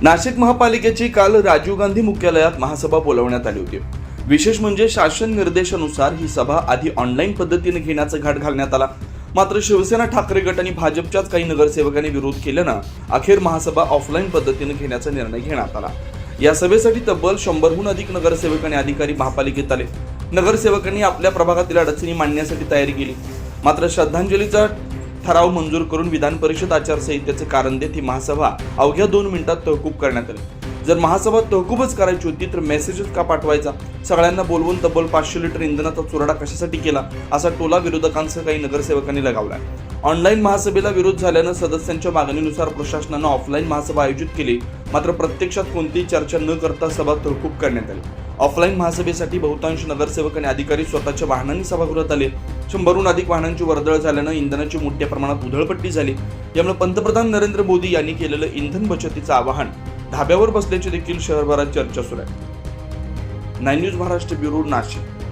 नाशिक महापालिकेची काल राजीव गांधी मुख्यालयात महासभा बोलावण्यात आली होती। विशेष म्हणजे शासन निर्देशानुसार ही सभा आधी ऑनलाईन पद्धतीने घेण्याचा घाट घालण्यात आला। मात्र शिवसेना ठाकरे गट आणि भाजपच्याच काही नगरसेवकांनी विरोध केल्यानं अखेर महासभा ऑफलाईन पद्धतीने घेण्याचा निर्णय घेण्यात आला। या सभेसाठी तब्बल 100हून अधिक नगरसेवक आणि अधिकारी महापालिकेत आले। नगरसेवकांनी आपल्या प्रभागातील अडचणी मांडण्यासाठी तयारी केली। मात्र श्रद्धांजलीचा ठराव मंजूर करून विधान परिषद आचारसंहितेचे कारण देत ही महासभा अवघ्या 2 मिनिटात तहकूब करण्यात आली। जर महासभा तहकूबच करायची होती तर मेसेजच का पाठवायचा? सगळ्यांना बोलवून तब्बल 500 लिटर इंधनाचा चुराडा कशासाठी केला असा टोला विरोधकांसह काही नगरसेवकांनी लगावला। ऑनलाईन महासभेला विरोध झाल्यानं सदस्यांच्या मागणीनुसार प्रशासनानं ऑफलाईन महासभा आयोजित केली। मात्र प्रत्यक्षात कोणतीही चर्चा न करता सभा तहकूब करण्यात आली। ऑफलाईन महासभेसाठी बहुतांश नगरसेवक आणि अधिकारी स्वतःच्या वाहनांनी सभागृहात आले। 100हून अधिक वाहनांची वर्दळ झाल्यानं इंधनाची मोठ्या प्रमाणात उधळपट्टी झाली। यामुळे पंतप्रधान नरेंद्र मोदी यांनी केलेलं इंधन बचतीचं आवाहन धाब्यावर बसल्याची देखील शहरभरात चर्चा सुरू आहे। 9 न्यूज महाराष्ट्र ब्युरो नाशिक।